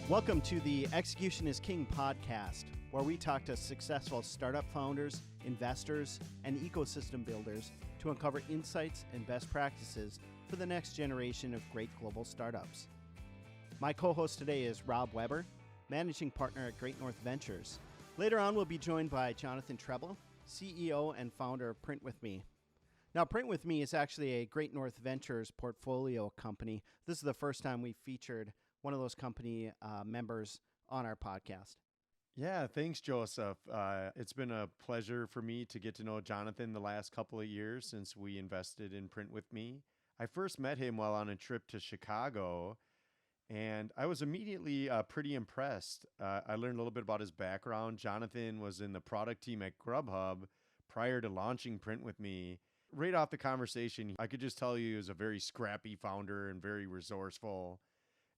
Welcome to the Execution is King podcast, where we talk to successful startup founders, investors, and ecosystem builders to uncover insights and best practices for the next generation of great global startups. My co-host today is Rob Weber, managing partner at Great North Ventures. Later on, we'll be joined by Jonathan Treble, CEO and founder of PrintWithMe. Now, PrintWithMe is actually a Great North Ventures portfolio company. This is the first time we've featured one of those company members on our podcast. Yeah, thanks, Josef. It's been a pleasure for me to get to know Jonathan the last couple of years since we invested in PrintWithMe. I first met him while on a trip to Chicago, and I was immediately pretty impressed. I learned a little bit about his background. Jonathan was in the product team at Grubhub prior to launching PrintWithMe. Right off the conversation, I could just tell you he was a very scrappy founder and very resourceful.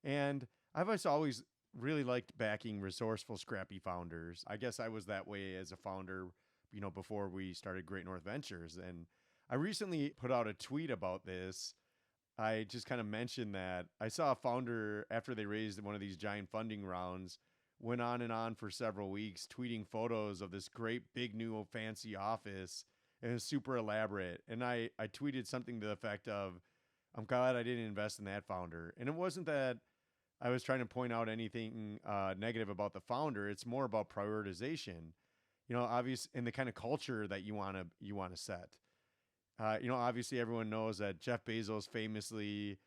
And I've always really liked backing resourceful, scrappy founders. I guess I was that way as a founder, before we started Great North Ventures. And I recently put out a tweet about this. I just kind of mentioned that I saw a founder, after they raised one of these giant funding rounds, went on and on for several weeks, tweeting photos of this great, big, new, fancy office. And it was super elaborate. And I tweeted something to the effect of, I'm glad I didn't invest in that founder. And it wasn't that I was trying to point out anything negative about the founder. It's more about prioritization, obvious, and the kind of culture that you want to set. Obviously everyone knows that Jeff Bezos famously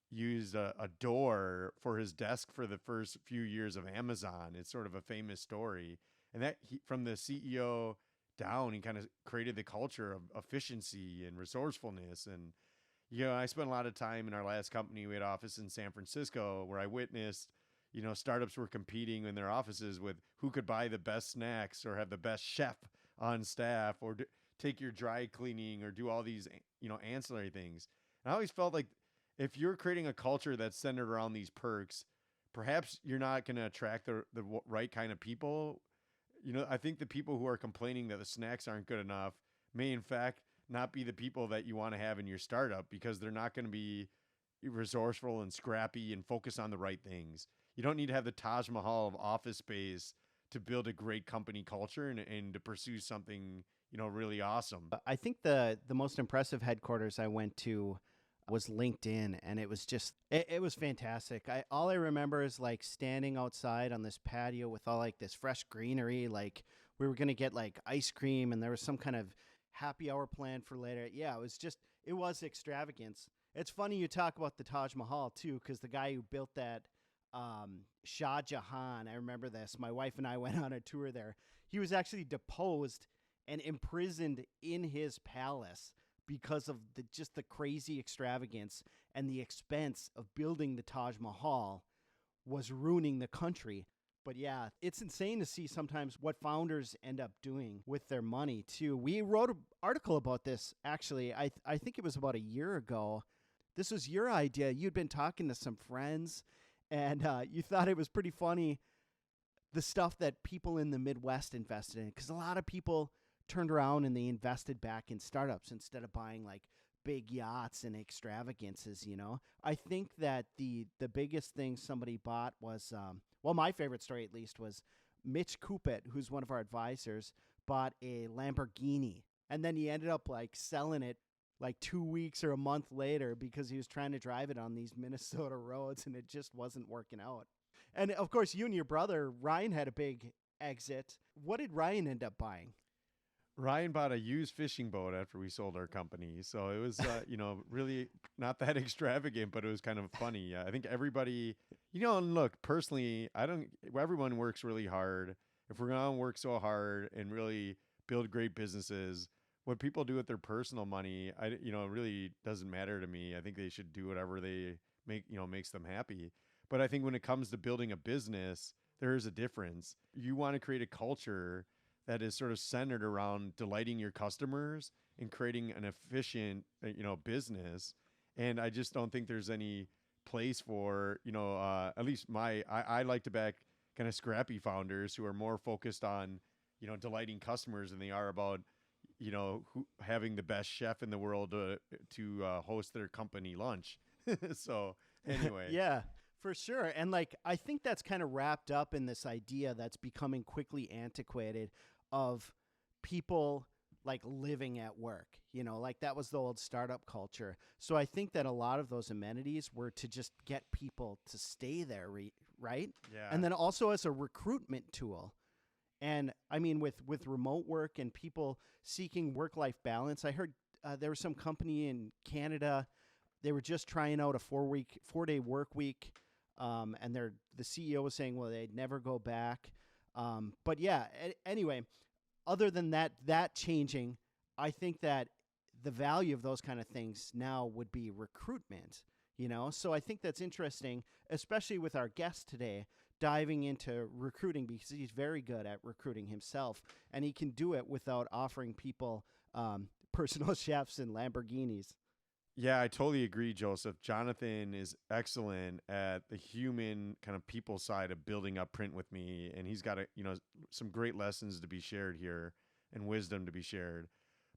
used a door for his desk for the first few years of Amazon. It's sort of a famous story. And that from the CEO down, he kind of created the culture of efficiency and resourcefulness. And I spent a lot of time in our last company. We had an office in San Francisco where I witnessed, startups were competing in their offices with who could buy the best snacks or have the best chef on staff or take your dry cleaning or do all these, ancillary things. And I always felt like if you're creating a culture that's centered around these perks, perhaps you're not going to attract the right kind of people. I think the people who are complaining that the snacks aren't good enough may in fact not be the people that you want to have in your startup because they're not going to be resourceful and scrappy and focus on the right things. You don't need to have the Taj Mahal of office space to build a great company culture and to pursue something, really awesome. I think the most impressive headquarters I went to was LinkedIn, and it was just, it was fantastic. All I remember is like standing outside on this patio with all like this fresh greenery, like we were going to get like ice cream and there was some kind of happy hour plan for later. Yeah, it was extravagance. It's funny you talk about the Taj Mahal too, because the guy who built that, Shah Jahan, I remember this. My wife and I went on a tour there. He was actually deposed and imprisoned in his palace because of the crazy extravagance and the expense of building the Taj Mahal was ruining the country. But yeah, it's insane to see sometimes what founders end up doing with their money too. We wrote an article about this, actually. I think it was about a year ago. This was your idea. You'd been talking to some friends and you thought it was pretty funny, the stuff that people in the Midwest invested in. Because a lot of people turned around and they invested back in startups instead of buying like big yachts and extravagances, I think that the biggest thing somebody bought was, my favorite story at least was Mitch Coupet, who's one of our advisors, bought a Lamborghini. And then he ended up like selling it like 2 weeks or a month later because he was trying to drive it on these Minnesota roads and it just wasn't working out. And of course, you and your brother, Ryan, had a big exit. What did Ryan end up buying? Ryan bought a used fishing boat after we sold our company. So it was, really not that extravagant, but it was kind of funny. I think everybody, and look, personally, everyone works really hard. If we're going to work so hard and really build great businesses, what people do with their personal money, really doesn't matter to me. I think they should do whatever they makes them happy. But I think when it comes to building a business, there is a difference. You want to create a culture that is sort of centered around delighting your customers and creating an efficient, business. And I just don't think there's any place for, at least I like to back kind of scrappy founders who are more focused on, delighting customers than they are about, having the best chef in the world to host their company lunch. So anyway. Yeah. For sure. And like, I think that's kind of wrapped up in this idea that's becoming quickly antiquated of people like living at work, like that was the old startup culture. So I think that a lot of those amenities were to just get people to stay there, right? Yeah. And then also as a recruitment tool. And I mean, with remote work and people seeking work-life balance, I heard there was some company in Canada. They were just trying out a 4-day work week, and the CEO was saying, well, they'd never go back. But yeah, anyway, other than that changing, I think that the value of those kind of things now would be recruitment. So I think that's interesting, especially with our guest today diving into recruiting because he's very good at recruiting himself, and he can do it without offering people personal chefs and Lamborghinis. Yeah, I totally agree, Joseph. Jonathan is excellent at the human kind of people side of building up Print with Me, and he's got some great lessons to be shared here and wisdom to be shared.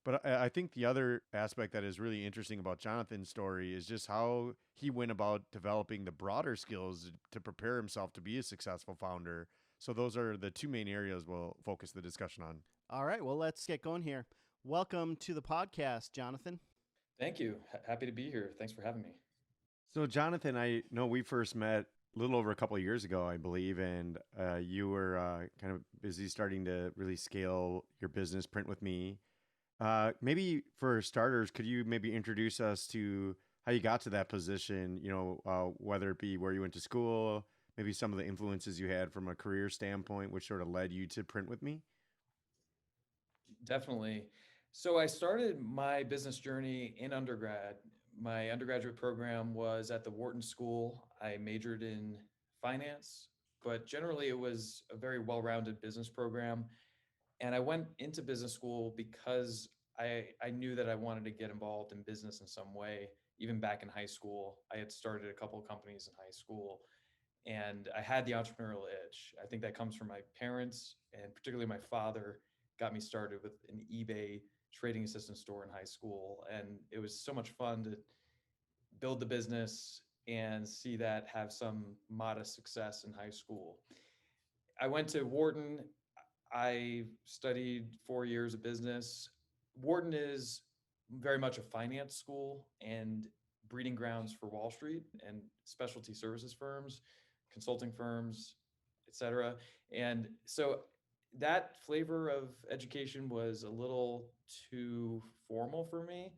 But I think the other aspect that is really interesting about Jonathan's story is just how he went about developing the broader skills to prepare himself to be a successful founder. So those are the two main areas we'll focus the discussion on. All right, well, let's get going here. Welcome to the podcast, Jonathan. Thank you. Happy to be here. Thanks for having me. So, Jonathan, I know we first met a little over a couple of years ago, I believe, and you were kind of busy starting to really scale your business, Print with Me. Maybe for starters, could you maybe introduce us to how you got to that position? Whether it be where you went to school, maybe some of the influences you had from a career standpoint, which sort of led you to Print with Me. Definitely. So I started my business journey in undergrad. My undergraduate program was at the Wharton School. I majored in finance, but generally it was a very well-rounded business program. And I went into business school because I knew that I wanted to get involved in business in some way. Even back in high school, I had started a couple of companies in high school and I had the entrepreneurial itch. I think that comes from my parents and particularly my father got me started with an eBay trading assistant store in high school. And it was so much fun to build the business and see that have some modest success in high school. I went to Wharton. I studied 4 years of business. Wharton is very much a finance school and breeding grounds for Wall Street and specialty services firms, consulting firms, et cetera. And so that flavor of education was a little too formal for me.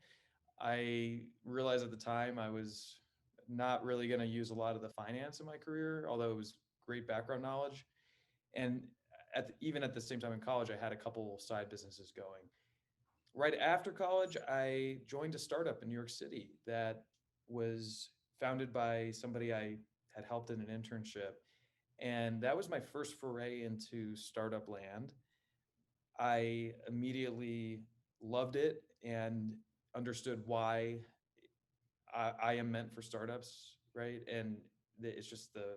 I realized at the time I was not really going to use a lot of the finance in my career, although it was great background knowledge. And even at the same time in college, I had a couple side businesses going. Right after college, I joined a startup in New York City that was founded by somebody I had helped in an internship. And that was my first foray into startup land. I immediately loved it and understood why I am meant for startups, right? And it's just the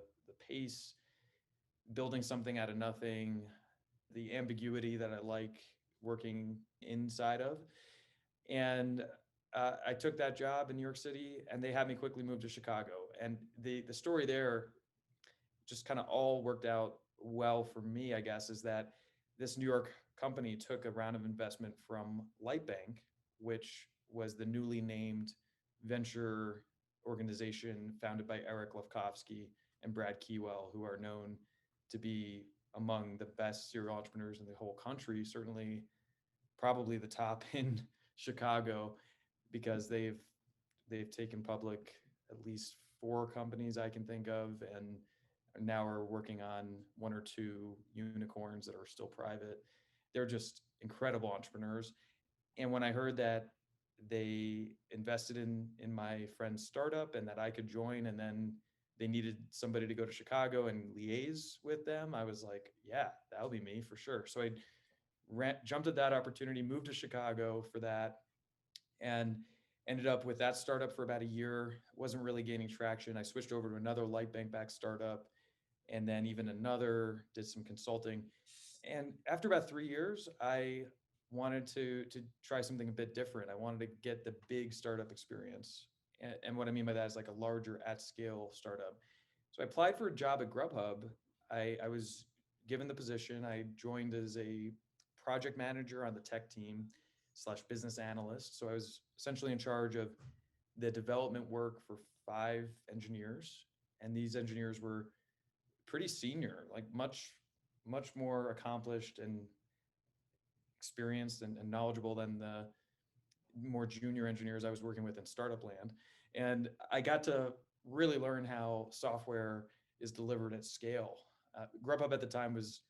pace, building something out of nothing, the ambiguity that I like working inside of. And I took that job in New York City, and they had me quickly move to Chicago. And the story there just kind of all worked out well for me, I guess, is that this New York company took a round of investment from Lightbank, which was the newly named venture organization founded by Eric Lefkofsky and Brad Keywell, who are known to be among the best serial entrepreneurs in the whole country, certainly probably the top in Chicago, because they've taken public at least 4 companies I can think of, and now are working on 1 or 2 unicorns that are still private. They're just incredible entrepreneurs. And when I heard that they invested in my friend's startup and that I could join, and then they needed somebody to go to Chicago and liaise with them, I was like, yeah, that'll be me for sure. So I jumped at that opportunity, moved to Chicago for that, and ended up with that startup for about a year. Wasn't really gaining traction. I switched over to another light bank backed startup, and then even another, did some consulting. And after about 3 years, I wanted to try something a bit different. I wanted to get the big startup experience. And what I mean by that is like a larger at scale startup. So I applied for a job at Grubhub. I was given the position. I joined as a project manager on the tech team slash business analyst. So I was essentially in charge of the development work for 5 engineers. And these engineers were pretty senior, like much more accomplished and experienced and knowledgeable than the more junior engineers I was working with in startup land. And I got to really learn how software is delivered at scale. Grubhub at the time was,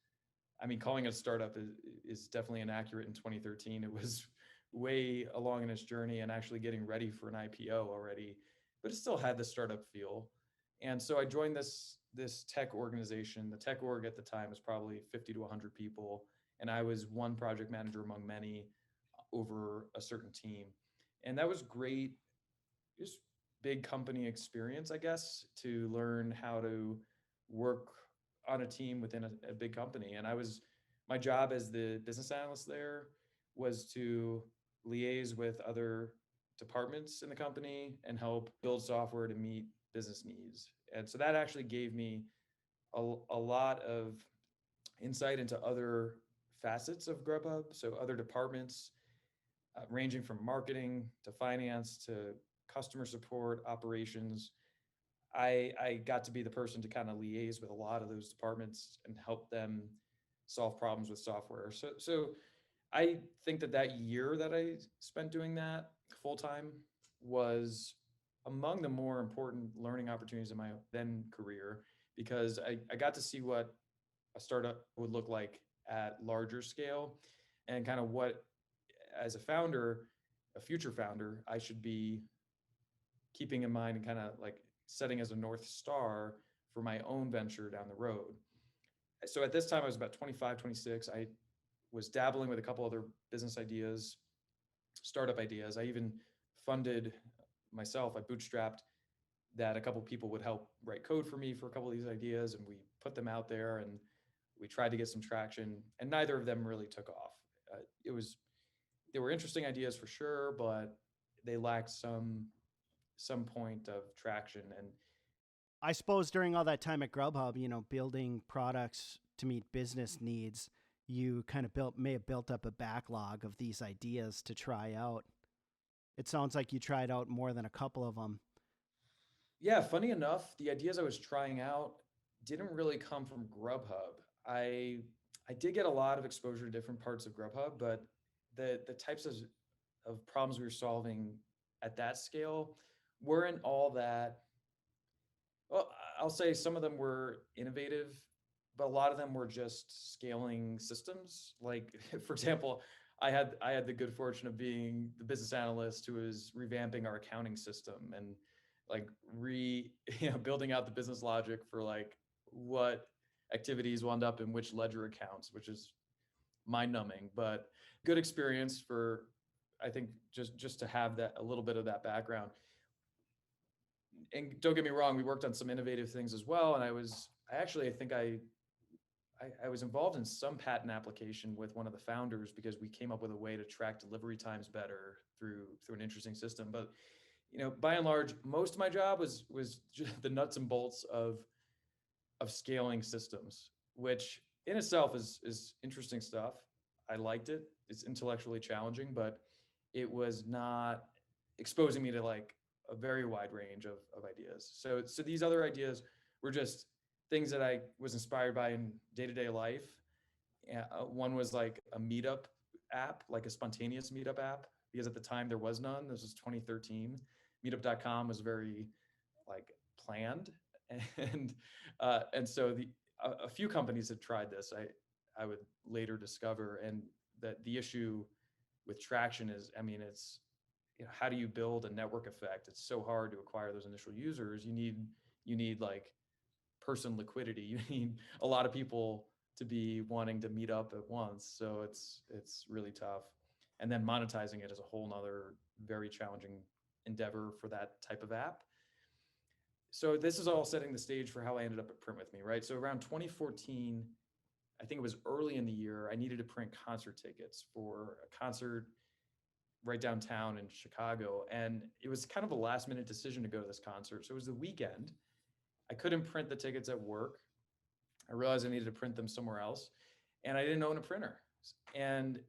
I mean, calling it a startup is definitely inaccurate in 2013. It was way along in its journey and actually getting ready for an IPO already, but it still had the startup feel. And so I joined this tech organization. The tech org at the time was probably 50 to 100 people, and I was one project manager among many over a certain team. And that was great, just big company experience, I guess, to learn how to work on a team within a big company. And my job as the business analyst there was to liaise with other departments in the company and help build software to meet business needs. And so that actually gave me a lot of insight into other facets of Grubhub. So other departments, ranging from marketing to finance to customer support, operations. I got to be the person to kind of liaise with a lot of those departments and help them solve problems with software. So I think that year that I spent doing that full time was among the more important learning opportunities in my then career, because I got to see what a startup would look like at larger scale, and kind of what, as a founder, a future founder, I should be keeping in mind and kind of like setting as a North Star for my own venture down the road. So at this time, I was about 25, 26. I was dabbling with a couple other business ideas, startup ideas. I even funded myself. I bootstrapped that a couple people would help write code for me for a couple of these ideas, and we put them out there and we tried to get some traction, and neither of them really took off. They were interesting ideas for sure, but they lacked some point of traction. And I suppose during all that time at Grubhub, building products to meet business needs, you kind of may have built up a backlog of these ideas to try out. It sounds like you tried out more than a couple of them. yeah, funny enough, the ideas I was trying out didn't really come from Grubhub. I did get a lot of exposure to different parts of Grubhub, but the types of problems we were solving at that scale weren't all that. Well, I'll say some of them were innovative, but a lot of them were just scaling systems. Like, for example, I had the good fortune of being the business analyst who was revamping our accounting system and like building out the business logic for like what activities wound up in which ledger accounts, which is mind numbing, but good experience for, I think, just to have that, a little bit of that background. And don't get me wrong, we worked on some innovative things as well. And I think I was involved in some patent application with one of the founders because we came up with a way to track delivery times better through an interesting system. But by and large, most of my job was just the nuts and bolts of scaling systems, which in itself is interesting stuff. I liked it. It's intellectually challenging, but it was not exposing me to like a very wide range of ideas. So these other ideas were just things that I was inspired by in day-to-day life. One was like a meetup app, like a spontaneous meetup app, because at the time there was none. This was 2013. Meetup.com was very like planned, and so a few companies had tried this. I would later discover, and that the issue with traction is, I mean, it's how do you build a network effect? It's so hard to acquire those initial users. You need like person liquidity. You need a lot of people to be wanting to meet up at once. So it's really tough. And then monetizing it is a whole nother very challenging endeavor for that type of app. So this is all setting the stage for how I ended up at PrintWithMe, right? So around 2014, I think it was early in the year, I needed to print concert tickets for a concert right downtown in Chicago. And it was kind of a last minute decision to go to this concert. So it was the weekend. I couldn't print the tickets at work. I realized I needed to print them somewhere else, and I didn't own a printer. And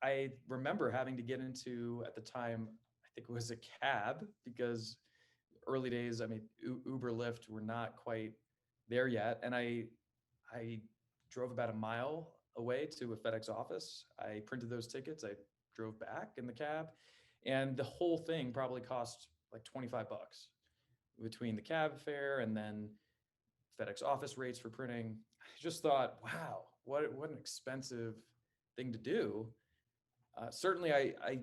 I remember having to get into, at the time, I think it was a cab, because early days, I mean, Uber, Lyft were not quite there yet. And I drove about a mile away to a FedEx office. I printed those tickets. I drove back in the cab, and the whole thing probably cost like 25 bucks between the cab fare and then FedEx office rates for printing. I just thought, wow, what an expensive thing to do. Certainly, I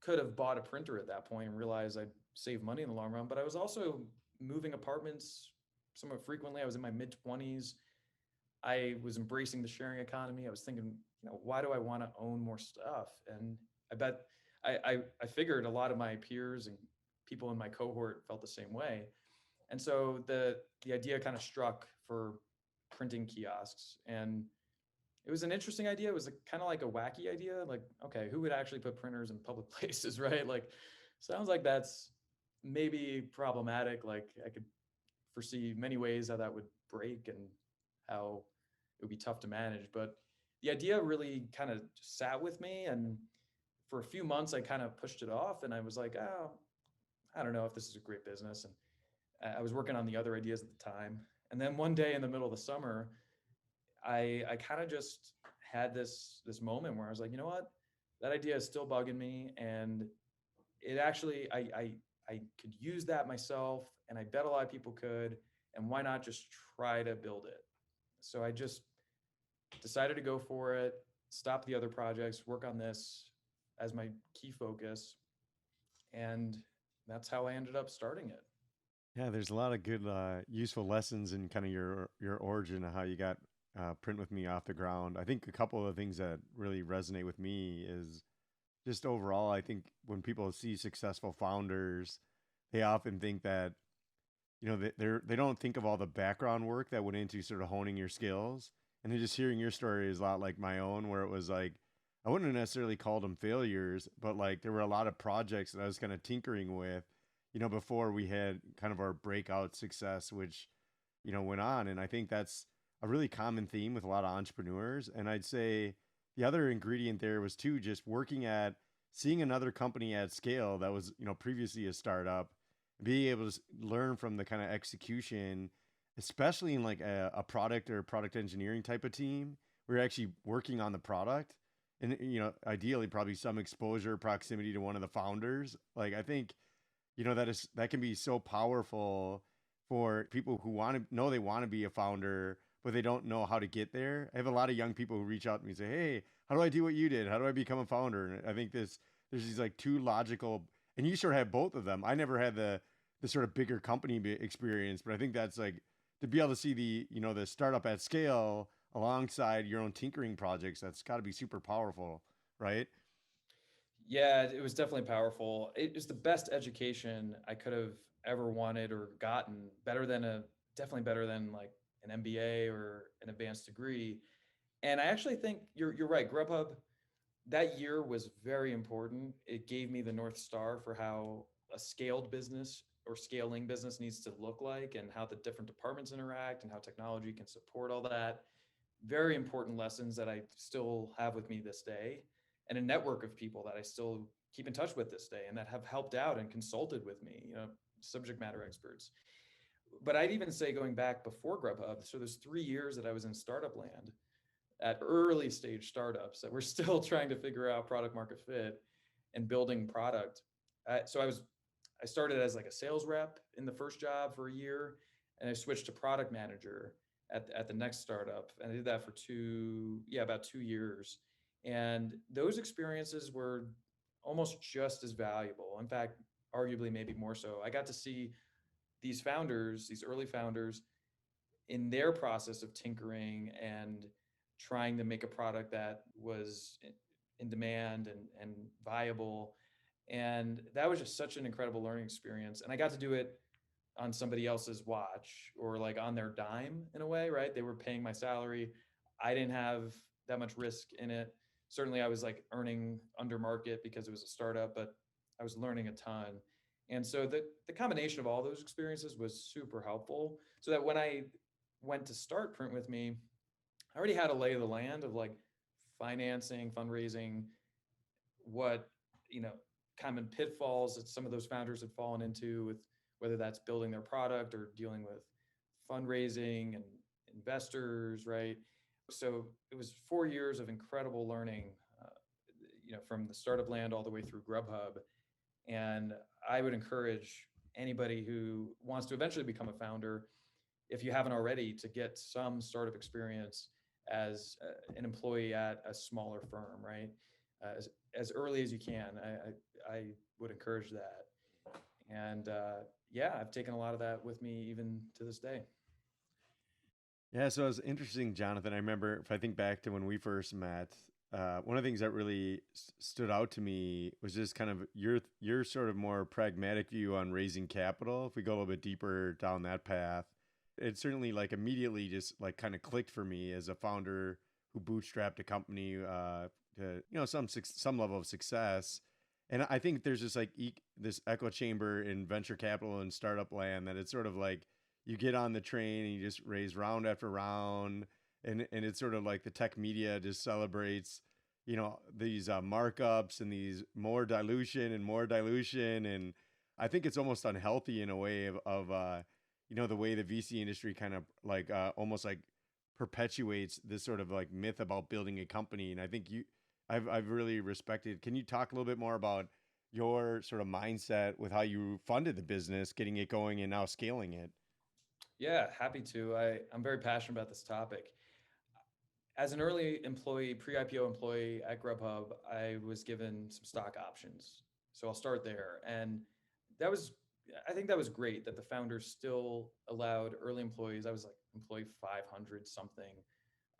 could have bought a printer at that point and realized I'd save money in the long run, but I was also moving apartments somewhat frequently. I was in my mid 20s. I was embracing the sharing economy. I was thinking, why do I want to own more stuff? And I bet I figured a lot of my peers and people in my cohort felt the same way. And so the idea kind of struck for printing kiosks. And it was an interesting idea. It was kind of like a wacky idea. Like, okay, who would actually put printers in public places, right? Like, sounds like that's maybe problematic. Like, I could foresee many ways how that would break and how it would be tough to manage. But the idea really kind of sat with me. And for a few months, I kind of pushed it off. And I was like, oh, I don't know if this is a great business. And I was working on the other ideas at the time. And then one day in the middle of the summer, I kind of just had this moment where I was like, you know what, that idea is still bugging me, and it actually I could use that myself, and I bet a lot of people could, and why not just try to build it? So I just decided to go for it, stop the other projects, work on this as my key focus, and that's how I ended up starting it. Yeah, there's a lot of good, useful lessons in kind of your origin of how you got Print with Me off the ground. I think a couple of things that really resonate with me is just overall. I think when people see successful founders, they often think that they don't think of all the background work that went into sort of honing your skills. And then just hearing your story is a lot like my own, where it was like I wouldn't have necessarily called them failures, but like there were a lot of projects that I was kind of tinkering with, before we had kind of our breakout success, which went on. And I think that's a really common theme with a lot of entrepreneurs. And I'd say the other ingredient there was too just working at seeing another company at scale that was previously a startup, being able to learn from the kind of execution, especially in like a product or product engineering type of team. We're actually working on the product, and ideally probably some exposure, proximity to one of the founders. Like I think that can be so powerful for people who want to know they want to be a founder, but they don't know how to get there. I have a lot of young people who reach out to me and say, "Hey, how do I do what you did? How do I become a founder?" And I think there's these like two logical, and you sort of have both of them. I never had the sort of bigger company experience, but I think that's like to be able to see the startup at scale alongside your own tinkering projects. That's got to be super powerful, right? Yeah, it was definitely powerful. It was the best education I could have ever wanted or gotten. Definitely better than like an MBA or an advanced degree. And I actually think you're right. Grubhub, that year was very important. It gave me the North Star for how a scaled business or scaling business needs to look like, and how the different departments interact, and how technology can support all that. Very important lessons that I still have with me this day, and a network of people that I still keep in touch with this day and that have helped out and consulted with me, subject matter experts. But I'd even say, going back before Grubhub, so there's 3 years that I was in startup land at early stage startups that we're still trying to figure out product market fit and building product. So I started as like a sales rep in the first job for a year, and I switched to product manager at the next startup, and I did that for about 2 years. And those experiences were almost just as valuable. In fact, arguably maybe more so. I got to see these early founders, in their process of tinkering and trying to make a product that was in demand and viable. And that was just such an incredible learning experience. And I got to do it on somebody else's watch, or like on their dime in a way, right? They were paying my salary. I didn't have that much risk in it. Certainly I was like earning under market because it was a startup, but I was learning a ton. And so the combination of all those experiences was super helpful, so that when I went to start Print With Me, I already had a lay of the land of like financing, fundraising, what, you know, common pitfalls that some of those founders had fallen into, with whether that's building their product or dealing with fundraising and investors, right? So it was 4 years of incredible learning, from the startup land all the way through Grubhub. And I would encourage anybody who wants to eventually become a founder, if you haven't already, to get some startup experience as an employee at a smaller firm, right? As early as you can. I would encourage that. And yeah, I've taken a lot of that with me even to this day. Yeah, so it was interesting, Jonathan. I remember, if I think back to when we first met, one of the things that really stood out to me was just kind of your sort of more pragmatic view on raising capital. If we go a little bit deeper down that path, it certainly like immediately just like kind of clicked for me as a founder who bootstrapped a company to some level of success. And I think there's just like this echo chamber in venture capital and startup land, that it's sort of like you get on the train and you just raise round after round, and it's sort of like the tech media just celebrates, these markups and these more dilution and more dilution. And I think it's almost unhealthy in a way of the way the VC industry kind of like almost like perpetuates this sort of like myth about building a company. And I think I've really respected. Can you talk a little bit more about your sort of mindset with how you funded the business, getting it going and now scaling it? Yeah, happy to. I'm very passionate about this topic. As an early employee, pre-IPO employee at Grubhub, I was given some stock options. So I'll start there. And that was, I think that was great that the founders still allowed early employees. I was like employee 500 something.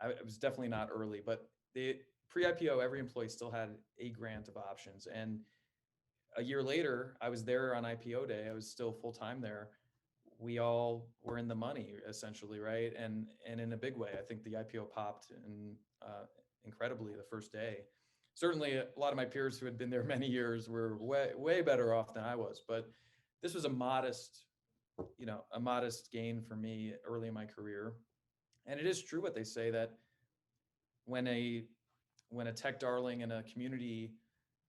I was definitely not early, but the pre-IPO, every employee still had a grant of options. And a year later, I was there on IPO day. I was still full-time there. We all were in the money essentially, right? And in a big way. I think the IPO popped incredibly the first day. Certainly, a lot of my peers who had been there many years were way better off than I was. But this was a modest gain for me early in my career. And it is true what they say, that when a tech darling in a community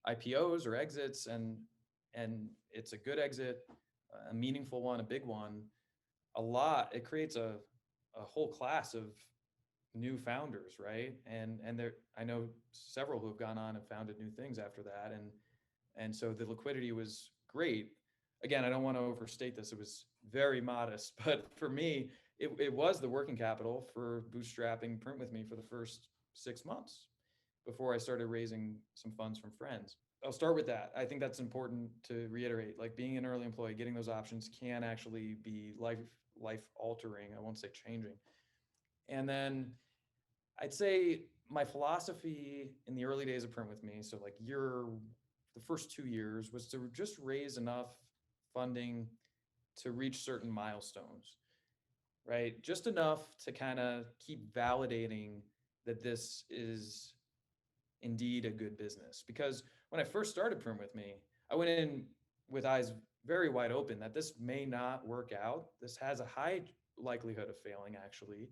IPOs or exits, and it's a good exit, a meaningful one, a big one, it creates a whole class of new founders, right? And there, I know several who have gone on and founded new things after that, and so the liquidity was great. Again, I don't want to overstate this; it was very modest, but for me, it was the working capital for bootstrapping Print With Me for the first 6 months before I started raising some funds from friends. I'll start with that. I think that's important to reiterate. Like, being an early employee, getting those options can actually be life altering. I won't say changing. And then I'd say my philosophy in the early days of Print With Me, so like the first 2 years, was to just raise enough funding to reach certain milestones, right? Just enough to kind of keep validating that this is indeed a good business. Because when I first started Print With Me, I went in with eyes very wide open that this may not work out. This has a high likelihood of failing, actually.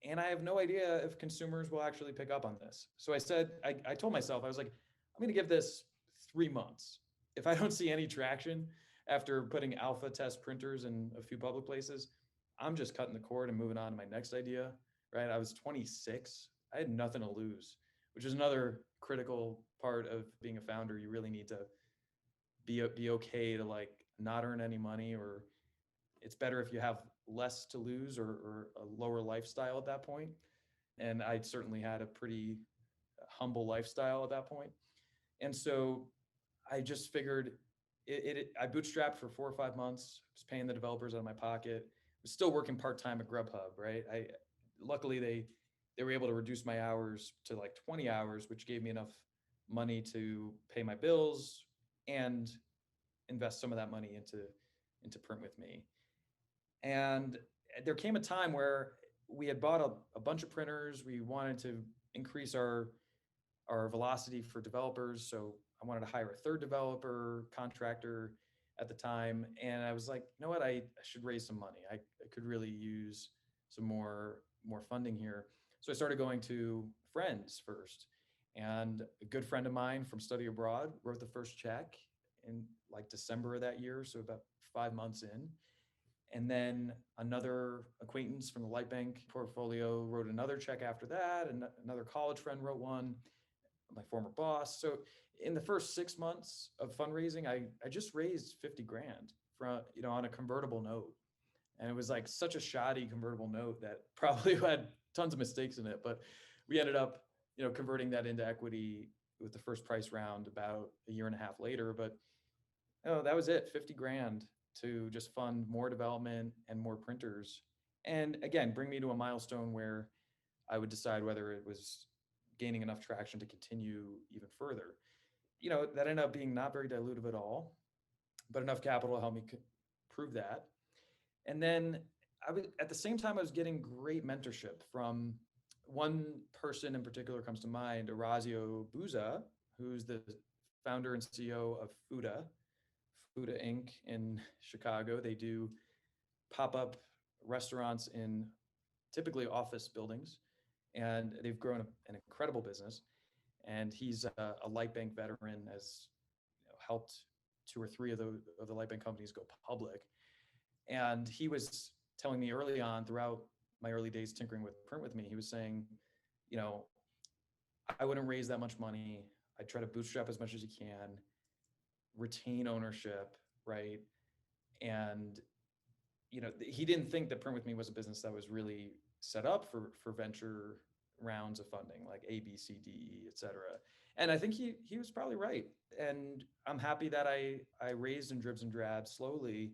And I have no idea if consumers will actually pick up on this. So I told myself, I was like, I'm going to give this 3 months. If I don't see any traction after putting alpha test printers in a few public places, I'm just cutting the cord and moving on to my next idea, right? I was 26. I had nothing to lose, which is another critical part of being a founder. You really need to be okay to like not earn any money, or it's better if you have less to lose, or a lower lifestyle at that point. And I certainly had a pretty humble lifestyle at that point. And so I just figured I bootstrapped for 4 or 5 months, was paying the developers out of my pocket, was still working part-time at Grubhub, right? Luckily they were able to reduce my hours to like 20 hours, which gave me enough money to pay my bills and invest some of that money into Print With Me. And there came a time where we had bought a bunch of printers. We wanted to increase our velocity for developers. So I wanted to hire a third developer, contractor. at the time. And I was like, you know what, I should raise some money. I could really use some more funding here. So I started going to friends first. And a good friend of mine from study abroad wrote the first check in like December of that year, so about 5 months in. And then another acquaintance from the Light Bank portfolio wrote another check after that, and another college friend wrote one, my former boss. So in the first 6 months of fundraising, I just raised 50 grand from, on a convertible note. And it was like such a shoddy convertible note that probably had tons of mistakes in it, but we ended up, converting that into equity with the first price round about a year and a half later. But that was it, 50 grand to just fund more development and more printers. And again, bring me to a milestone where I would decide whether it was gaining enough traction to continue even further. That ended up being not very dilutive at all, but enough capital to help me prove that. And then at the same time, I was getting great mentorship from one person in particular comes to mind, Orazio Buza, who's the founder and CEO of Fuda Inc. in Chicago. They do pop-up restaurants in typically office buildings, and they've grown an incredible business. And he's a Light Bank veteran, has helped two or three of the Light Bank companies go public. And he was telling me early on, throughout my early days tinkering with PrintWithMe, he was saying, I wouldn't raise that much money. I'd try to bootstrap as much as you can, retain ownership, right? And he didn't think that PrintWithMe was a business that was really set up for venture rounds of funding, like A, B, C, D, E, et cetera. And I think he was probably right. And I'm happy that I raised in dribs and drabs slowly,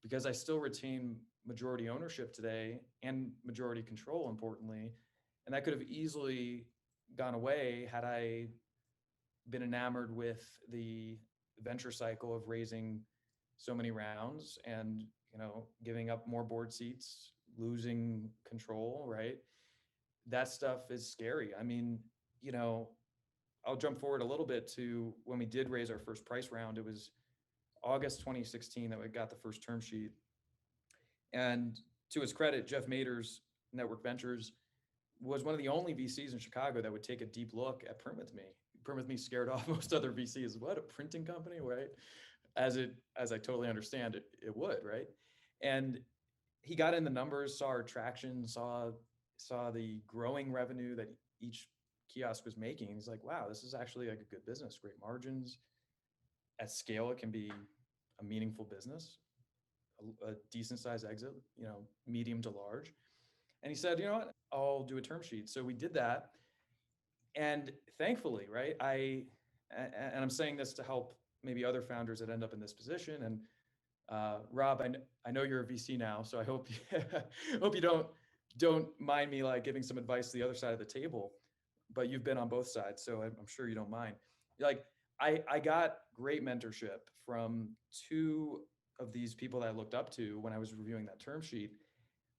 because I still retain majority ownership today and majority control, importantly. And that could have easily gone away had I been enamored with the venture cycle of raising so many rounds and, giving up more board seats, losing control, right? That stuff is scary. I mean, I'll jump forward a little bit to when we did raise our first price round. It was August 2016 that we got the first term sheet. And to his credit, Jeff Mader's Network Ventures was one of the only VCs in Chicago that would take a deep look at PrintWithMe. PrintWithMe scared off most other VCs. What, a printing company, right? As I totally understand it, it would, right? And he got in the numbers, saw our traction, saw the growing revenue that each kiosk was making. He's like, wow, this is actually like a good business, great margins. At scale, it can be a meaningful business, a decent size exit, medium to large. And he said, you know what, I'll do a term sheet. So we did that. And thankfully, right, and I'm saying this to help maybe other founders that end up in this position. And Rob, I know you're a VC now, so I hope hope you don't mind me like giving some advice to the other side of the table, but you've been on both sides, so I'm sure you don't mind. Like I got great mentorship from two of these people that I looked up to when I was reviewing that term sheet.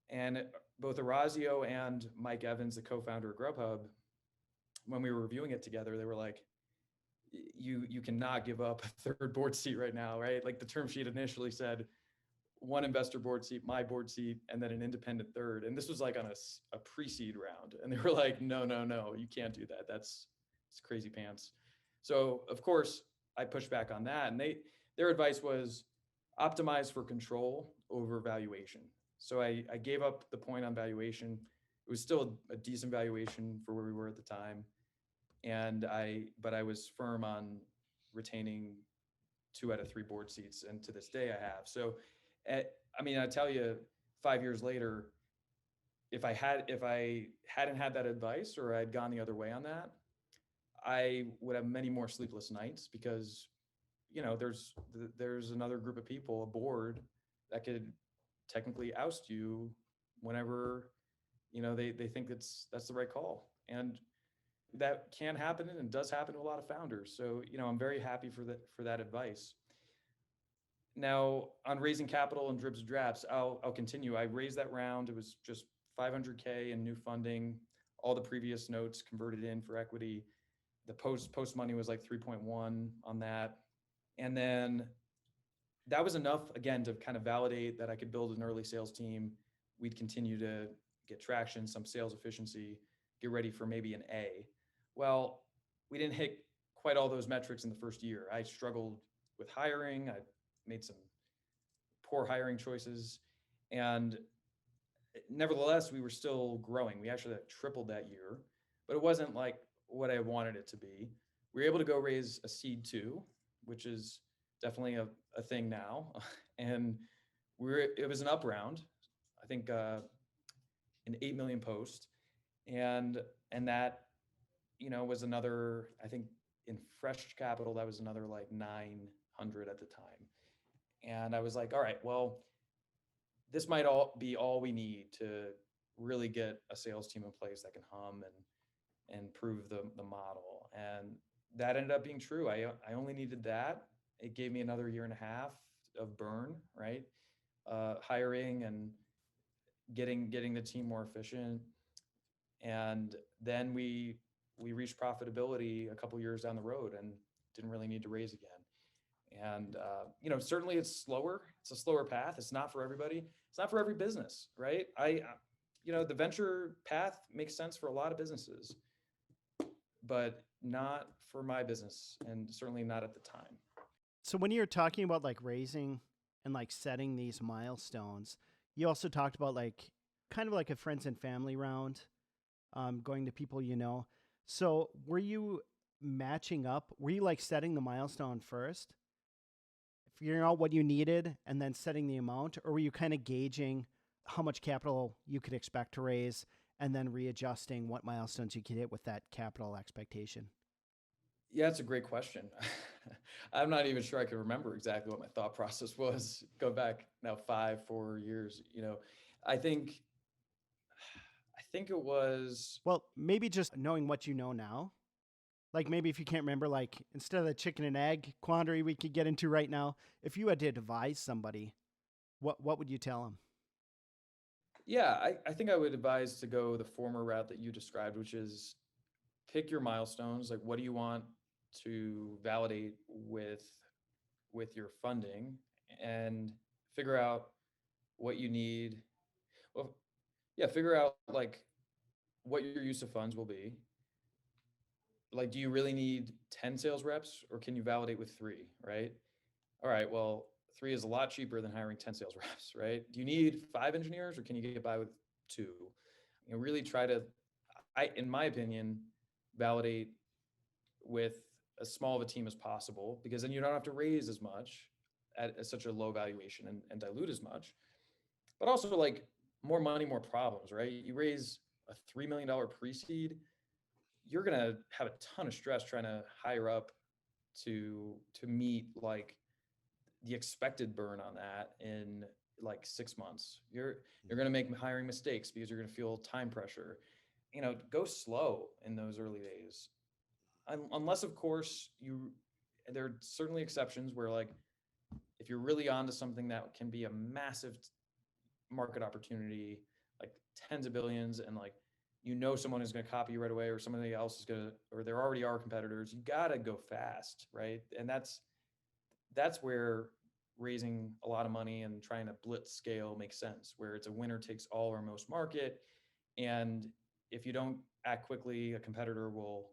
And both Orazio and Mike Evans, the co-founder of Grubhub, when we were reviewing it together, they were like, you cannot give up a third board seat right now, right? Like the term sheet initially said one investor board seat, my board seat, and then an independent third. And this was like on a pre-seed round. And they were like, no, you can't do that. It's crazy pants. So of course I pushed back on that. And their advice was optimize for control over valuation. So I gave up the point on valuation. It was still a decent valuation for where we were at the time. But I was firm on retaining 2 out of 3 board seats. And to this day I have. So, I tell you, 5 years later, if I hadn't had that advice or I'd gone the other way on that, I would have many more sleepless nights because, there's another group of people, a board that could technically oust you whenever, they think that's the right call. And that can happen and does happen to a lot of founders. So, I'm very happy for that advice. Now, on raising capital and dribs and drabs, I'll continue. I raised that round. It was just $500K in new funding. All the previous notes converted in for equity. The post money was like 3.1 on that. And then that was enough, again, to kind of validate that I could build an early sales team. We'd continue to get traction, some sales efficiency, get ready for maybe an A. Well, we didn't hit quite all those metrics in the first year. I struggled with hiring. I made some poor hiring choices. And nevertheless, we were still growing. We actually tripled that year, but it wasn't like what I wanted it to be. We were able to go raise a seed two, which is definitely a thing now. And it was an up round, I think an 8 million post. And that, was another, I think in fresh capital, that was another like 900 at the time. And I was like, all right, well, this might all be all we need to really get a sales team in place that can hum and prove the model. And that ended up being true. I only needed that. It gave me another year and a half of burn, right? Hiring and getting the team more efficient. And then we reached profitability a couple years down the road and didn't really need to raise again. And certainly it's slower. It's a slower path. It's not for everybody. It's not for every business, right? The venture path makes sense for a lot of businesses, but not for my business, and certainly not at the time. So when you're talking about like raising and like setting these milestones, you also talked about like kind of like a friends and family round, going to people you know. So were you matching up? Were you like setting the milestone first, figuring out what you needed, and then setting the amount? Or were you kind of gauging how much capital you could expect to raise and then readjusting what milestones you could hit with that capital expectation? Yeah, it's a great question. I'm not even sure I can remember exactly what my thought process was. Go back now 4 years. I think it was. Well, maybe just knowing what you know now. Like maybe if you can't remember, like instead of the chicken and egg quandary we could get into right now, if you had to advise somebody, what would you tell them? Yeah, I think I would advise to go the former route that you described, which is pick your milestones. Like, what do you want to validate with your funding, and figure out what you need. Well, yeah, figure out like what your use of funds will be. Like, do you really need 10 sales reps, or can you validate with 3, right? All right, well, 3 is a lot cheaper than hiring 10 sales reps, right? Do you need 5 engineers, or can you get by with 2? Really try to, in my opinion, validate with as small of a team as possible, because then you don't have to raise as much at such a low valuation and dilute as much. But also, like, more money, more problems, right? You raise a $3 million pre-seed, you're going to have a ton of stress trying to hire up to meet like the expected burn on that in like 6 months. You're going to make hiring mistakes because you're going to feel time pressure. Go slow in those early days. Unless, of course, there are certainly exceptions where, like, if you're really onto something that can be a massive market opportunity, like tens of billions, and like, someone is going to copy you right away, or somebody else is going to, or there already are competitors, you got to go fast, right? And that's where raising a lot of money and trying to blitz scale makes sense, where it's a winner takes all or most market. And if you don't act quickly, a competitor will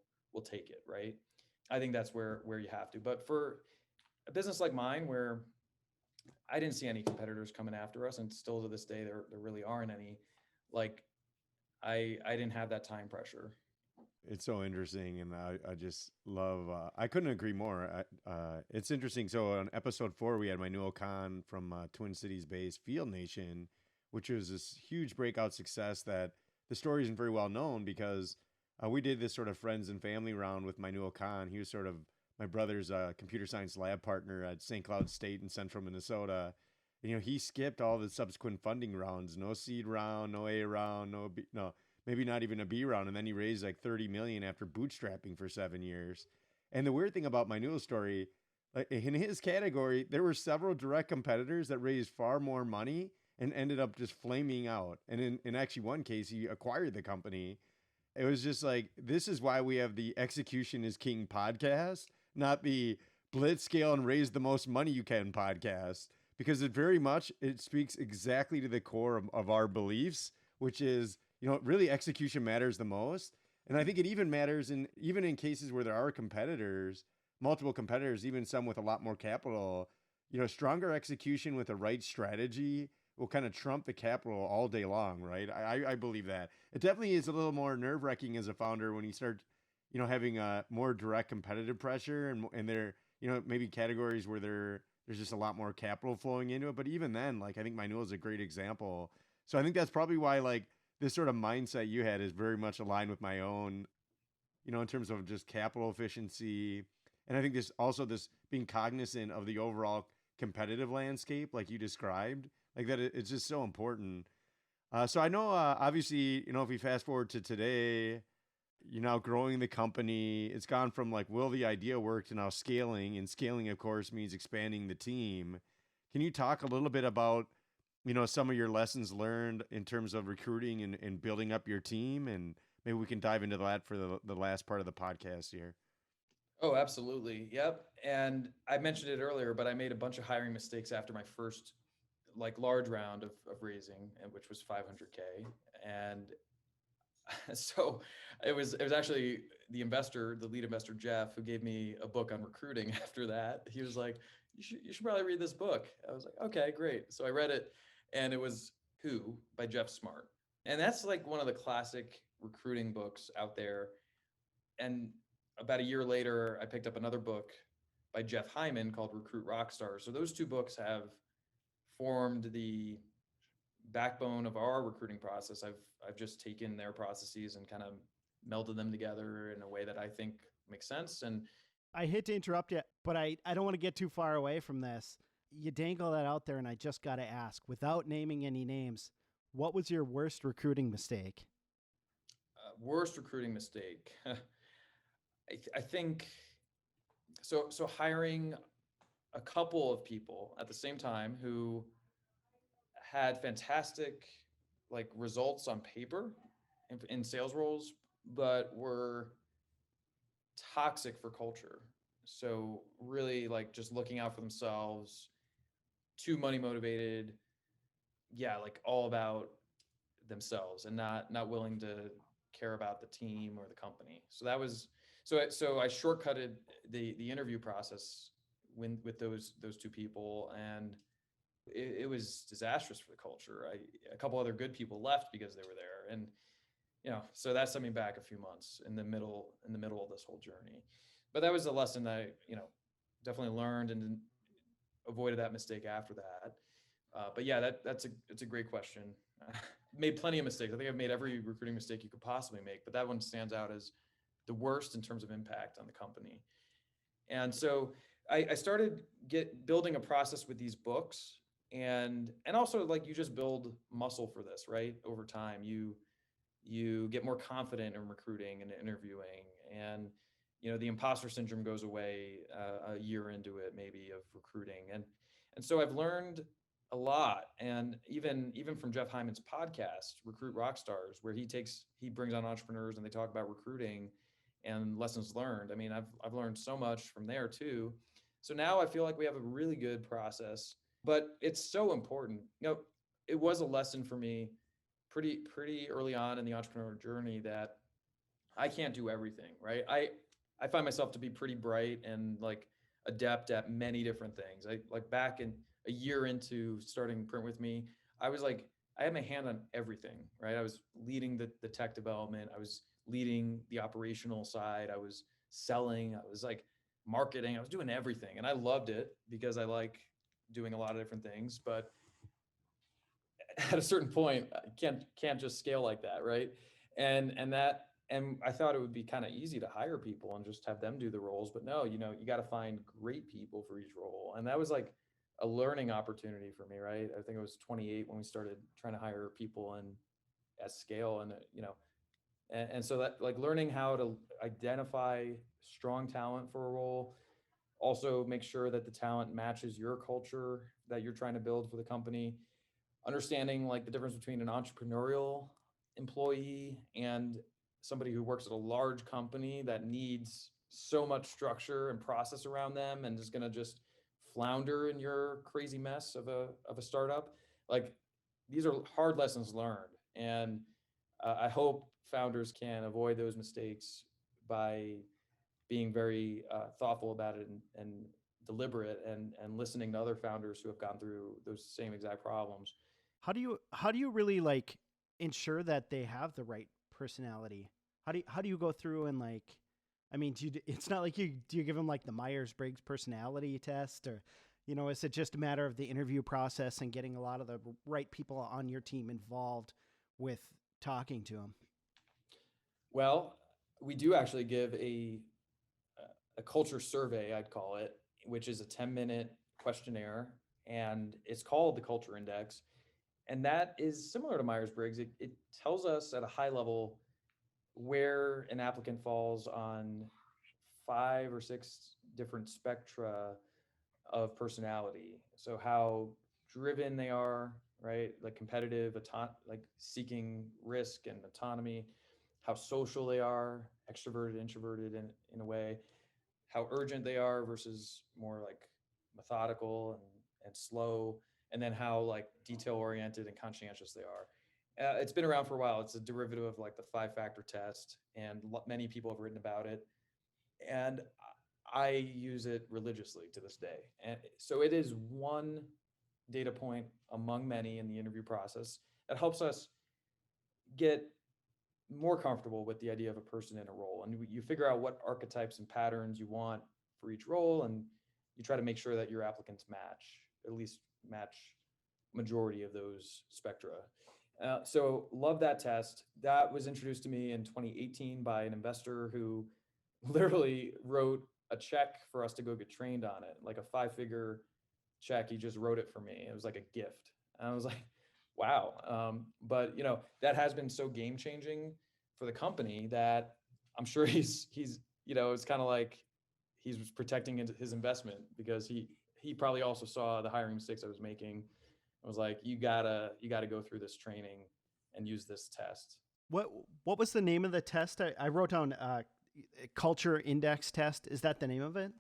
take it, right? I think that's where you have to. But for a business like mine, where I didn't see any competitors coming after us, and still to this day there really aren't any, like, I didn't have that time pressure. It's so interesting, and I just love. I couldn't agree more. It's interesting. So on episode 4, we had my new Khan from Twin Cities based Field Nation, which was this huge breakout success that the story isn't very well known, because we did this sort of friends and family round with my new Khan. He was sort of my brother's computer science lab partner at St. Cloud State in central Minnesota. And, he skipped all the subsequent funding rounds. No seed round, no A round, no, maybe not even a B round. And then he raised like 30 million after bootstrapping for 7 years. And the weird thing about my new story, like in his category, there were several direct competitors that raised far more money and ended up just flaming out. And in actually one case, he acquired the company. It was just like, this is why we have the Execution is King podcast, not the blitz scale and raise the most money you can podcast, because it speaks exactly to the core of our beliefs, which is, really execution matters the most. And I think it even matters even in cases where there are competitors, multiple competitors, even some with a lot more capital. Stronger execution with the right strategy will kind of trump the capital all day long, right? I believe that. It definitely is a little more nerve wracking as a founder when you start, having a more direct competitive pressure, and there, maybe categories where there's just a lot more capital flowing into it. But even then, like, I think Manuel is a great example. So I think that's probably why, like, this sort of mindset you had is very much aligned with my own, in terms of just capital efficiency. And I think this being cognizant of the overall competitive landscape, like you described, like that, it's just so important. So I know, obviously, if we fast forward to today, you're now growing the company. It's gone from like, will the idea work, to now scaling. And scaling, of course, means expanding the team. Can you talk a little bit about, some of your lessons learned in terms of recruiting and building up your team? And maybe we can dive into that for the last part of the podcast here. Oh, absolutely. Yep. And I mentioned it earlier, but I made a bunch of hiring mistakes after my first like large round of raising, and which was 500K. And so it was actually the lead investor, Jeff, who gave me a book on recruiting after that. He was like, you should probably read this book. I was like, okay, great. So I read it, and it was Who by Jeff Smart. And that's like one of the classic recruiting books out there. And about a year later, I picked up another book by Jeff Hyman called Recruit Rockstars. So those two books have formed the backbone of our recruiting process. I've just taken their processes and kind of melded them together in a way that I think makes sense. And I hate to interrupt you, but I don't want to get too far away from this. You dangle that out there, and I just got to ask, without naming any names, what was your worst recruiting mistake? Worst recruiting mistake. I think so. So hiring a couple of people at the same time who had fantastic like results on paper in sales roles, but were toxic for culture. So really like just looking out for themselves, too money motivated, yeah, like all about themselves and not willing to care about the team or the company. So that was so I shortcutted the interview process with those two people, and it was disastrous for the culture. A couple other good people left because they were there, and so that set me back a few months in the middle of this whole journey. But that was a lesson that definitely learned and avoided that mistake after that. But yeah, it's a great question. Made plenty of mistakes. I think I've made every recruiting mistake you could possibly make, but that one stands out as the worst in terms of impact on the company. And so I started building a process with these books, and also like you just build muscle for this, right? Over time, you get more confident in recruiting and interviewing, and the imposter syndrome goes away a year into it, maybe, of recruiting. And so I've learned a lot, and even from Jeff Hyman's podcast, Recruit Rockstars, where he brings on entrepreneurs and they talk about recruiting and lessons learned. I mean, I've learned so much from there too. So now I feel like we have a really good process, but it's so important. It was a lesson for me pretty early on in the entrepreneur journey that I can't do everything, right? I find myself to be pretty bright and like adept at many different things. I like back in a year into starting PrintWithMe, I was like, I had my hand on everything, right? I was leading the tech development. I was leading the operational side. I was selling. I was like marketing. I was doing everything. And I loved it because I like doing a lot of different things. But at a certain point, I can't just scale like that, right? And I thought it would be kind of easy to hire people and just have them do the roles, but no, you got to find great people for each role, and that was like a learning opportunity for me, right? I think it was 28 when we started trying to hire people and at scale, and so that like learning how to identify strong talent for a role, also make sure that the talent matches your culture that you're trying to build for the company, understanding like the difference between an entrepreneurial employee and somebody who works at a large company that needs so much structure and process around them and is going to just flounder in your crazy mess of a startup. Like, these are hard lessons learned, and I hope founders can avoid those mistakes by being very thoughtful about it and deliberate and listening to other founders who have gone through those same exact problems. How do you really like ensure that they have the right personality? How do you go through and like, I mean, it's not like do you give them like the Myers-Briggs personality test, or is it just a matter of the interview process and getting a lot of the right people on your team involved with talking to them? Well, we do actually give a culture survey, I'd call it, which is a 10-minute questionnaire, and it's called the Culture Index. And that is similar to Myers-Briggs. It tells us at a high level where an applicant falls on 5 or 6 different spectra of personality. So how driven they are, right? Like competitive, like seeking risk and autonomy, how social they are, extroverted, introverted in a way, how urgent they are versus more like methodical and slow, and then how like detail oriented and conscientious they are. It's been around for a while. It's a derivative of like the 5 factor test, and many people have written about it. And I use it religiously to this day. And so it is one data point among many in the interview process that helps us get more comfortable with the idea of a person in a role. And you figure out what archetypes and patterns you want for each role, and you try to make sure that your applicants match, at least match majority of those spectra. So love that test. That was introduced to me in 2018 by an investor who literally wrote a check for us to go get trained on it, like a 5-figure check. He just wrote it for me. It was like a gift. And I was like, wow. But that has been so game changing for the company that I'm sure he's it's kind of like he's protecting his investment, because he probably also saw the hiring mistakes I was making. I was like, you gotta go through this training and use this test. What was the name of the test? I wrote down culture index test. Is that the name of it?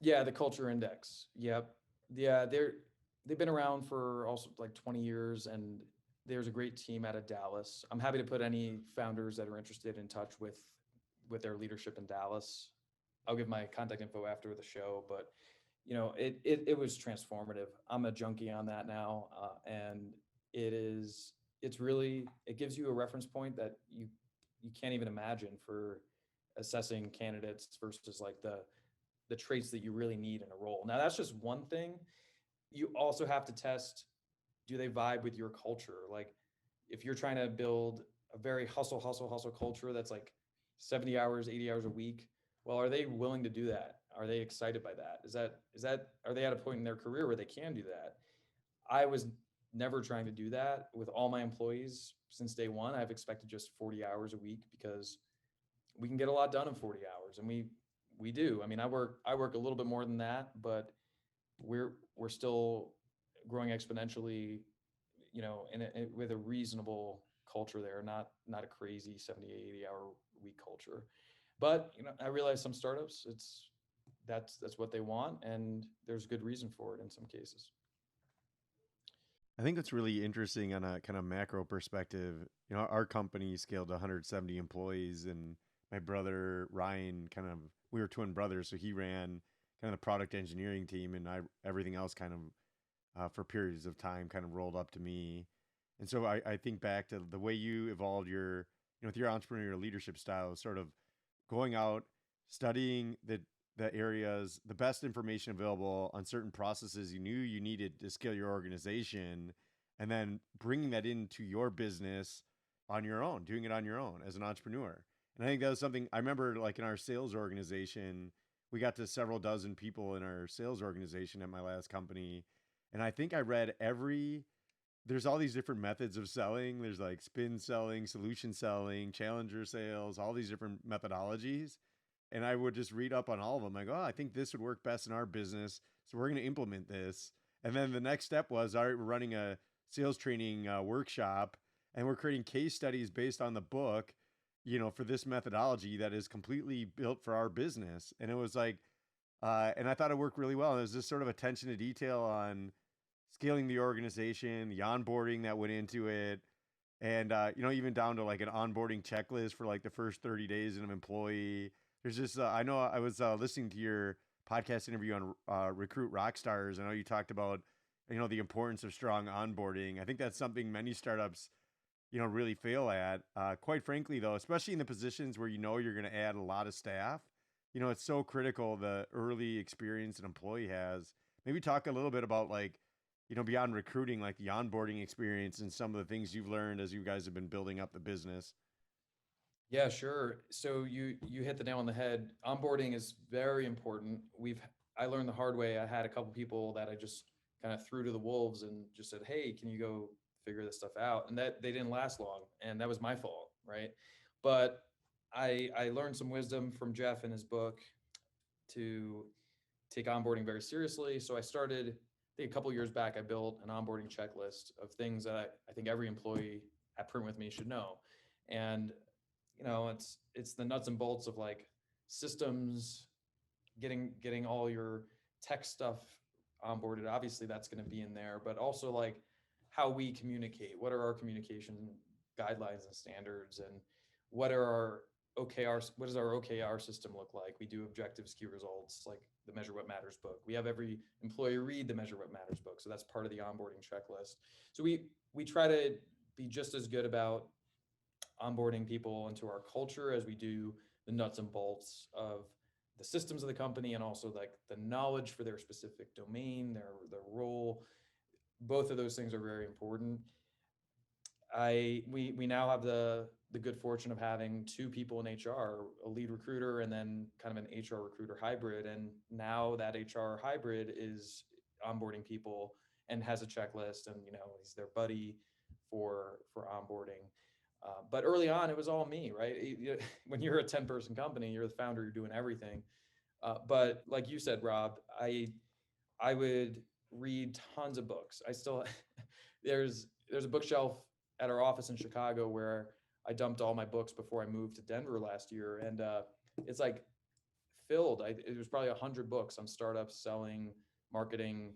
Yeah, the culture index. Yep. Yeah, they've been around for also like 20 years, and there's a great team out of Dallas. I'm happy to put any founders that are interested in touch with their leadership in Dallas. I'll give my contact info after the show, but it was transformative. I'm a junkie on that now, and it gives you a reference point that you can't even imagine for assessing candidates versus like the traits that you really need in a role. Now that's just one thing. You also have to test, do they vibe with your culture? Like, if you're trying to build a very hustle culture that's like 70 hours, 80 hours a week, well, are they willing to do that? Are they excited by that? Are they at a point in their career where they can do that? I was never trying to do that with all my employees since day one. I've expected just 40 hours a week, because we can get a lot done in 40 hours, and we do. I mean, I work a little bit more than that, but we're still growing exponentially, with a reasonable culture there, not a crazy 70, 80-hour week culture. But I realize some startups, that's what they want, and there's good reason for it in some cases. I think that's really interesting on a kind of macro perspective. Our company scaled to 170 employees, and my brother Ryan, we were twin brothers, so he ran kind of the product engineering team, and everything else kind of for periods of time kind of rolled up to me. And so I think back to the way you evolved with your entrepreneurial leadership style, sort of going out, studying the areas, the best information available on certain processes you knew you needed to scale your organization, and then bringing that into your business on your own, doing it on your own as an entrepreneur. And I think that was something I remember, like in our sales organization, we got to several dozen people in our sales organization at my last company. And I think I read there's all these different methods of selling. There's like spin selling, solution selling, challenger sales, all these different methodologies. And I would just read up on all of them. I go, I think this would work best in our business, so we're going to implement this. And then the next step was, all right, we're running a sales training workshop, and we're creating case studies based on the book. for this methodology that is completely built for our business. And it was like, and I thought it worked really well. And there's this sort of attention to detail on scaling the organization, the onboarding that went into it, and even down to like an onboarding checklist for like the first 30 days of an employee. There's just I know I was listening to your podcast interview on Recruit Rockstars. I know you talked about the importance of strong onboarding. I think that's something many startups really fail at. Quite frankly, though, especially in the positions where you're going to add a lot of staff, it's so critical the early experience an employee has. Maybe talk a little bit about like, beyond recruiting, like the onboarding experience and some of the things you've learned as you guys have been building up the business. Yeah, sure. So you hit the nail on the head. Onboarding is very important. I learned the hard way. I had a couple people that I just kind of threw to the wolves and just said, "Hey, can you go figure this stuff out?" And that they didn't last long, and that was my fault, right? But I learned some wisdom from Jeff in his book to take onboarding very seriously. So I think a couple years back, I built an onboarding checklist of things that I think every employee at Print With Me should know. And it's the nuts and bolts of like systems, getting all your tech stuff onboarded. Obviously, that's going to be in there, but also like how we communicate. What are our communication guidelines and standards, and what are our OKRs? What does our OKR system look like? We do objectives, key results, like the Measure What Matters book. We have every employee read the Measure What Matters book, so that's part of the onboarding checklist. So we try to be just as good about onboarding people into our culture as we do the nuts and bolts of the systems of the company, and also like the knowledge for their specific domain, their role. Both of those things are very important. We now have the good fortune of having two people in HR, a lead recruiter and then kind of an HR recruiter hybrid. And now that HR hybrid is onboarding people and has a checklist, and he's their buddy for onboarding. But early on, it was all me, right? When you're a 10-person company, you're the founder, you're doing everything. But like you said, Rob, I would read tons of books. I still there's a bookshelf at our office in Chicago where I dumped all my books before I moved to Denver last year, and it's like filled. It was probably 100 books on startups, selling, marketing,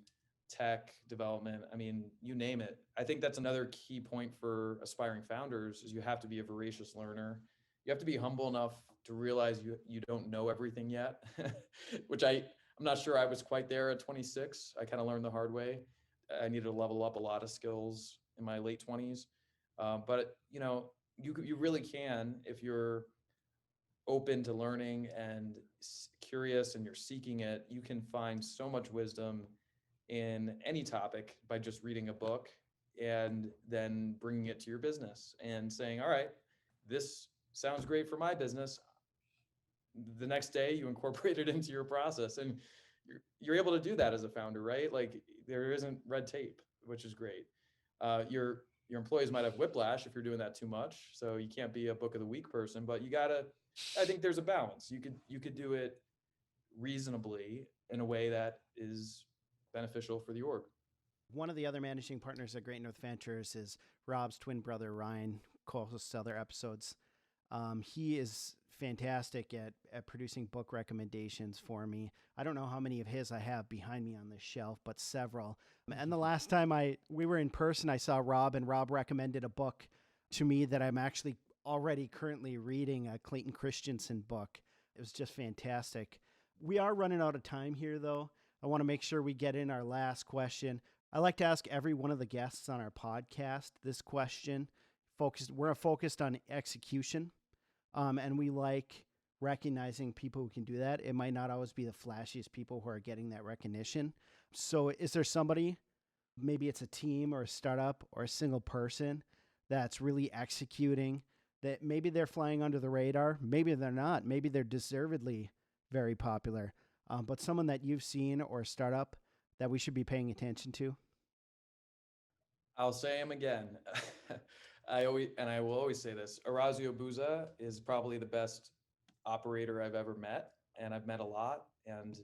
tech development. I mean, you name it. I think that's another key point for aspiring founders is you have to be a voracious learner. You have to be humble enough to realize you don't know everything yet, which I'm not sure I was quite there at 26. I kind of learned the hard way. I needed to level up a lot of skills in my late 20s. But you really can, if you're open to learning and curious and you're seeking it, you can find so much wisdom in any topic by just reading a book and then bringing it to your business and saying, all right, this sounds great for my business. The next day you incorporate it into your process, and you're able to do that as a founder, right? Like there isn't red tape, which is great. Your employees might have whiplash if you're doing that too much. So you can't be a book of the week person, but I think there's a balance. You could do it reasonably in a way that is beneficial for the org. One of the other managing partners at Great North Ventures is Rob's twin brother, Ryan, co-hosts other episodes. He is fantastic at producing book recommendations for me. I don't know how many of his I have behind me on this shelf, but several. And the last time we were in person, I saw Rob, and Rob recommended a book to me that I'm actually already currently reading, a Clayton Christensen book. It was just fantastic. We are running out of time here, though. I want to make sure we get in our last question. I like to ask every one of the guests on our podcast this question. We're focused on execution, and we like recognizing people who can do that. It might not always be the flashiest people who are getting that recognition. So is there somebody, maybe it's a team or a startup or a single person, that's really executing, that maybe they're flying under the radar, maybe they're not, maybe they're deservedly very popular, but someone that you've seen or a startup that we should be paying attention to? I'll say him again. I will always say this. Orazio Buza is probably the best operator I've ever met, and I've met a lot. And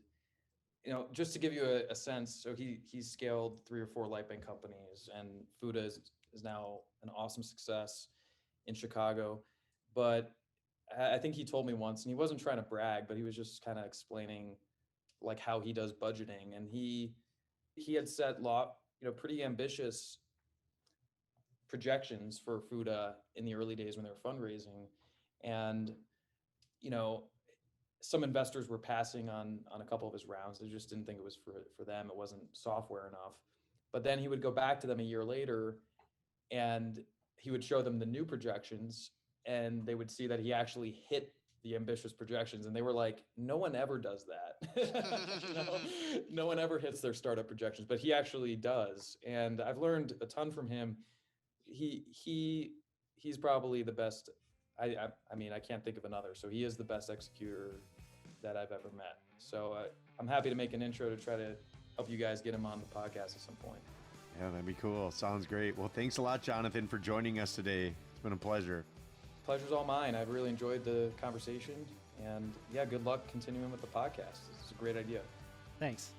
just to give you a sense, so he's scaled 3 or 4 light bank companies, and Fuda is now an awesome success in Chicago. But I think he told me once, and he wasn't trying to brag, but he was just kind of explaining like how he does budgeting. And he had set pretty ambitious projections for Fuda in the early days when they were fundraising. And, you know, some investors were passing on a couple of his rounds. They just didn't think it was for them. It wasn't software enough. But then he would go back to them a year later and he would show them the new projections, and they would see that he actually hit the ambitious projections. And they were like, no one ever does that. No one ever hits their startup projections, but he actually does. And I've learned a ton from him. He's probably the best. I mean, I can't think of another. So he is the best executor that I've ever met. So I'm happy to make an intro to try to help you guys get him on the podcast at some point. Yeah, that'd be cool. Sounds great. Well, thanks a lot, Jonathan, for joining us today. It's been a pleasure. Pleasure's all mine. I've really enjoyed the conversation, and yeah, good luck continuing with the podcast. It's a great idea. Thanks.